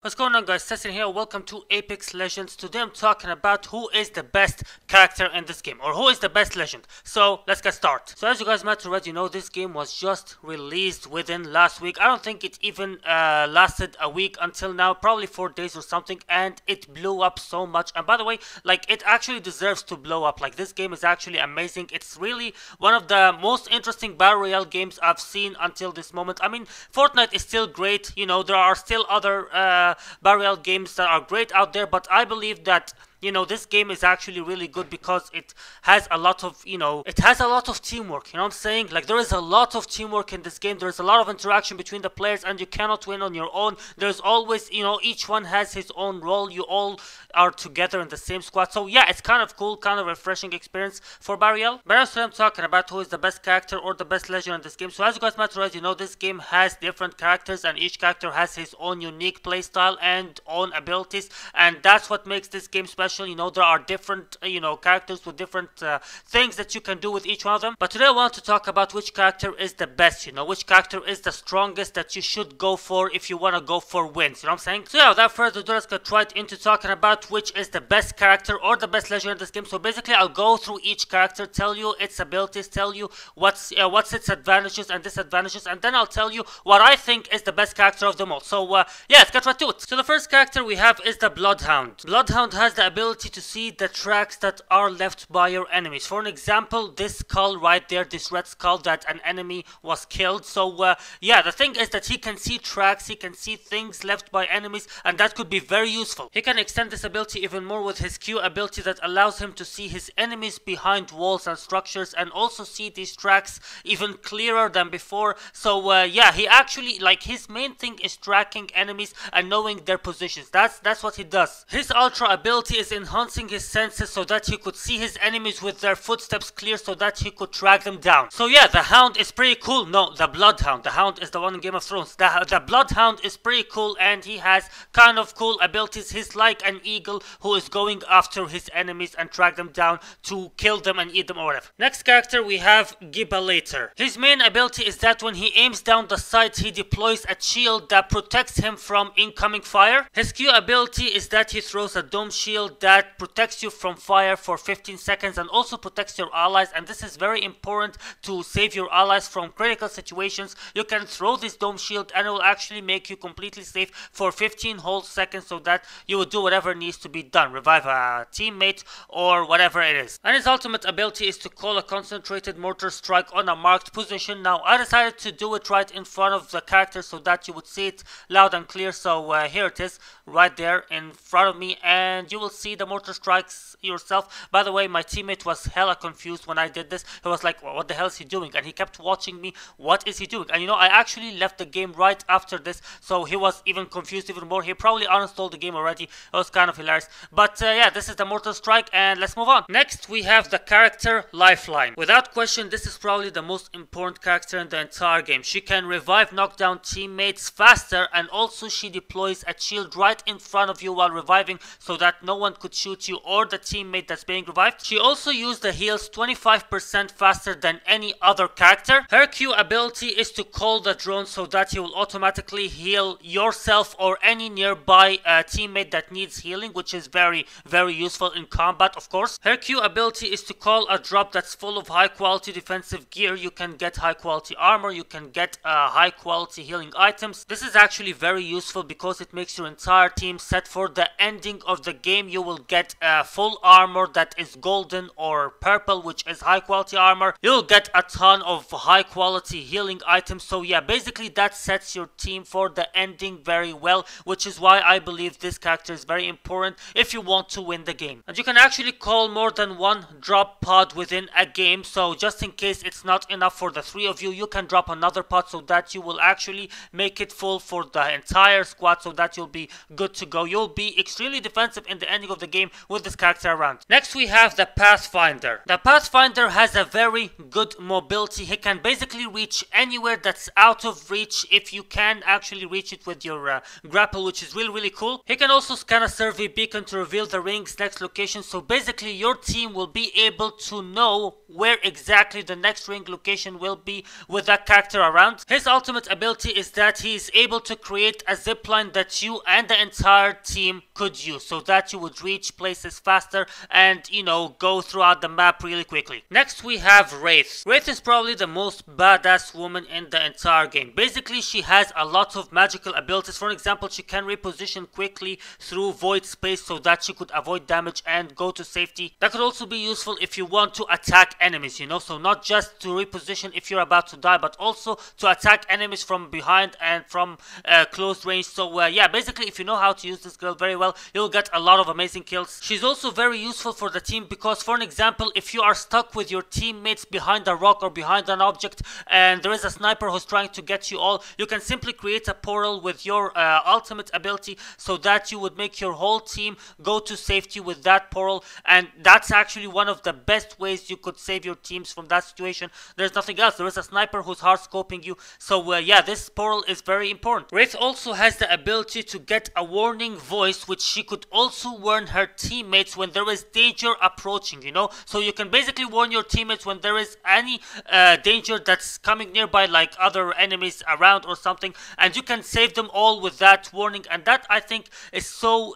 What's going on, guys? Tessin here. Welcome to Apex Legends. Today I'm talking about who is the best character in this game, or who is the best legend. So let's get started. So as you guys might already know, this game was just released within last week. I don't think it even lasted a week until now, probably 4 days or something, and it blew up so much. And by the way, like, it actually deserves to blow up. Like, this game is actually amazing. It's really one of the most interesting battle royale games I've seen until this moment. I mean, Fortnite is still great. You know, there are still other battle royale games that are great out there, but I believe that this game is actually really good because it has a lot of, teamwork, you know what I'm saying? Like, there is a lot of teamwork in this game. There is a lot of interaction between the players, and you cannot win on your own. There's always, each one has his own role. You all are together in the same squad. So yeah, it's kind of cool, kind of refreshing experience for battle royale. But that's what I'm talking about, who is the best character or the best legend in this game. So as you guys might already know, this game has different characters, and each character has his own unique playstyle and own abilities, and that's what makes this game special. There are different, characters with different things that you can do with each one of them. But today I want to talk about which character is the best, which character is the strongest that you should go for if you want to go for wins, you know what I'm saying? So yeah, without further ado, let's get right into talking about which is the best character or the best legend in this game. So basically, I'll go through each character, tell you its abilities, tell you what's its advantages and disadvantages, and then I'll tell you what I think is the best character of them all. So yeah, let's get right to it. So the first character we have is the Bloodhound. Bloodhound has the ability to see the tracks that are left by your enemies. For an example, this skull right there, this red skull that an enemy was killed. So yeah, the thing is that he can see tracks, he can see things left by enemies, and that could be very useful. He can extend this ability even more with his Q ability that allows him to see his enemies behind walls and structures, and also see these tracks even clearer than before. So yeah, he actually, like, his main thing is tracking enemies and knowing their positions. That's what he does. His ultra ability is enhancing his senses so that he could see his enemies with their footsteps clear so that he could track them down. So yeah, the Hound is pretty cool. No, the Bloodhound. The Hound is the one in Game of Thrones. The Bloodhound is pretty cool, and he has kind of cool abilities. He's like an eagle who is going after his enemies and track them down to kill them and eat them or whatever. Next character we have Gibraltar. His main ability is that when he aims down the sight, he deploys a shield that protects him from incoming fire. His Q ability is that he throws a dome shield that protects you from fire for 15 seconds and also protects your allies, and this is very important to save your allies from critical situations. You can throw this dome shield and it will actually make you completely safe for 15 whole seconds so that you will do whatever needs to be done, revive a teammate or whatever it is. And his ultimate ability is to call a concentrated mortar strike on a marked position. Now I decided to do it right in front of the character so that you would see it loud and clear. So here it is, right there in front of me, and you will see the mortar strikes yourself. By the way, my teammate was hella confused when I did this. He was like, what the hell is he doing? And he kept watching me. What is he doing? And I actually left the game right after this, so he was even confused even more. He probably uninstalled the game already. It was kind of hilarious. But yeah, this is the mortar strike, and let's move on. Next we have the character Lifeline. Without question, this is probably the most important character in the entire game. She can revive knockdown teammates faster, and also she deploys a shield right in front of you while reviving so that no one could shoot you or the teammate that's being revived. She also used the heals 25% faster than any other character. Her Q ability is to call the drone so that you will automatically heal yourself or any nearby teammate that needs healing, which is very, very useful in combat, of course. Her Q ability is to call a drop that's full of high quality defensive gear. You can get high quality armor, you can get high quality healing items. This is actually very useful because it makes your entire team set for the ending of the game. You will get full armor that is golden or purple, which is high quality armor. You'll get a ton of high quality healing items. So yeah, basically that sets your team for the ending very well, which is why I believe this character is very important if you want to win the game. And you can actually call more than one drop pod within a game, so just in case it's not enough for the 3 of you, you can drop another pod so that you will actually make it full for the entire squad, so that you'll be good to go. You'll be extremely defensive in the ending of the game with this character around. Next we have the Pathfinder. The Pathfinder has a very good mobility. He can basically reach anywhere that's out of reach if you can actually reach it with your grapple, which is really, really cool. He can also scan a survey beacon to reveal the ring's next location, so basically your team will be able to know where exactly the next ring location will be with that character around. His ultimate ability is that he is able to create a zipline that you and the entire team could use, so that you would reach places faster and, you know, go throughout the map really quickly. Next we have Wraith. Wraith is probably the most badass woman in the entire game. Basically, she has a lot of magical abilities. For example, she can reposition quickly through void space so that she could avoid damage and go to safety. That could also be useful if you want to attack enemies, you know, so not just to reposition if you're about to die, but also to attack enemies from behind and from close range. So yeah, basically if you know how to use this girl very well, you'll get a lot of amazing kills. She's also very useful for the team because, for an example, if you are stuck with your teammates behind a rock or behind an object and there is a sniper who's trying to get you all, you can simply create a portal with your ultimate ability so that you would make your whole team go to safety with that portal, and that's actually one of the best ways you could save your teams from that situation. There's nothing else. There is a sniper who's hard scoping you, so yeah, this portal is very important. Wraith also has the ability to get a warning voice, which she could also warn her teammates when there is danger approaching, you know, so you can basically warn your teammates when there is any danger that's coming nearby, like other enemies around or something, and you can save them all with that warning, and that I think is so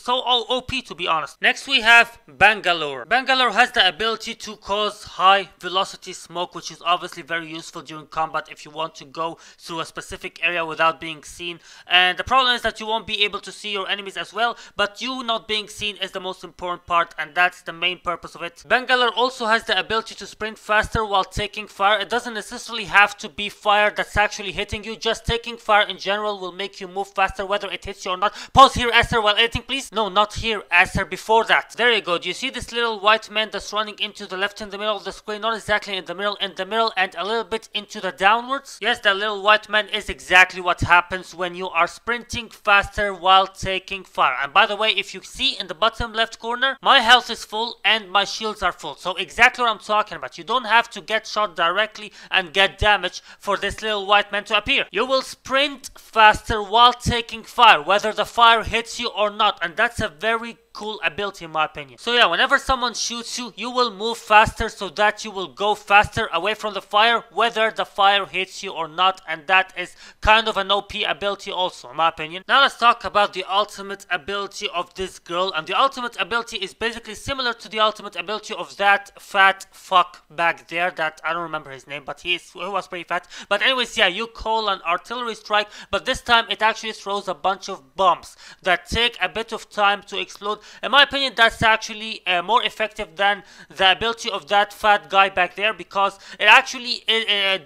OP, to be honest. Next we have Bangalore. Bangalore has the ability to cause high velocity smoke, which is obviously very useful during combat if you want to go through a specific area without being seen, and the problem is that you won't be able to see your enemies as well, but you not being seen is the most important part, and that's the main purpose of it. Bangalore also has the ability to sprint faster while taking fire. It doesn't necessarily have to be fire that's actually hitting you, just taking fire in general will make you move faster whether it hits you or not. Pause here, Acer, while editing, please. No, not here, Acer, before that. There you go. Do you see this little white man that's running into the left in the middle of the screen? Not exactly in the middle, and a little bit into the downwards. Yes, that little white man is exactly what happens when you are sprinting faster while taking fire. And by the way, if you see in the bottom left corner, my health is full and my shields are full. So exactly what I'm talking about. You don't have to get shot directly and get damage for this little white man to appear. You will sprint faster while taking fire, whether the fire hits you or not, and that's a very cool ability in my opinion. So yeah, whenever someone shoots you, you will move faster so that you will go faster away from the fire, whether the fire hits you or not, and that is kind of an OP ability also in my opinion. Now let's talk about the ultimate ability of this girl, and the ultimate ability is basically similar to the ultimate ability of that fat fuck back there that I don't remember his name, but he was pretty fat. But anyways, yeah, you call an artillery strike, but this time it actually throws a bunch of bombs that take a bit of time to explode. In my opinion, that's actually more effective than the ability of that fat guy back there, because it actually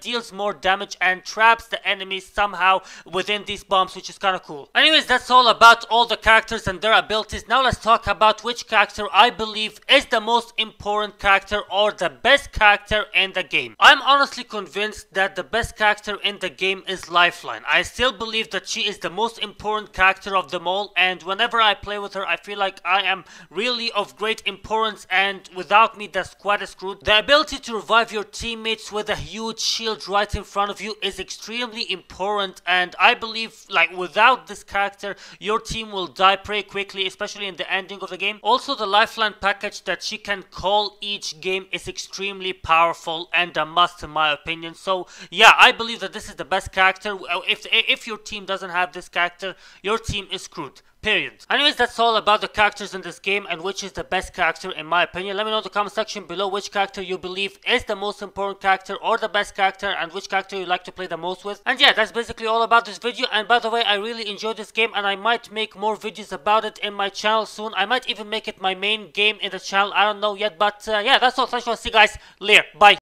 deals more damage and traps the enemies somehow within these bombs, which is kind of cool. Anyways, that's all about all the characters and their abilities. Now let's talk about which character I believe is the most important character or the best character in the game. I'm honestly convinced that the best character in the game is Lifeline. I still believe that she is the most important character of them all, and whenever I play with her, I feel like I am really of great importance, and without me the squad is screwed. The ability to revive your teammates with a huge shield right in front of you is extremely important, and I believe like without this character your team will die pretty quickly, especially in the ending of the game. Also, the Lifeline package that she can call each game is extremely powerful and a must in my opinion. So yeah, I believe that this is the best character. If your team doesn't have this character, your team is screwed. Period. Anyways, that's all about the characters in this game and which is the best character in my opinion. Let me know in the comment section below which character you believe is the most important character or the best character, and which character you like to play the most with. And yeah, that's basically all about this video. And by the way, I really enjoyed this game and I might make more videos about it in my channel soon. I might even make it my main game in the channel. I don't know yet, but yeah, that's all. Thanks for watching, guys. Later. Bye.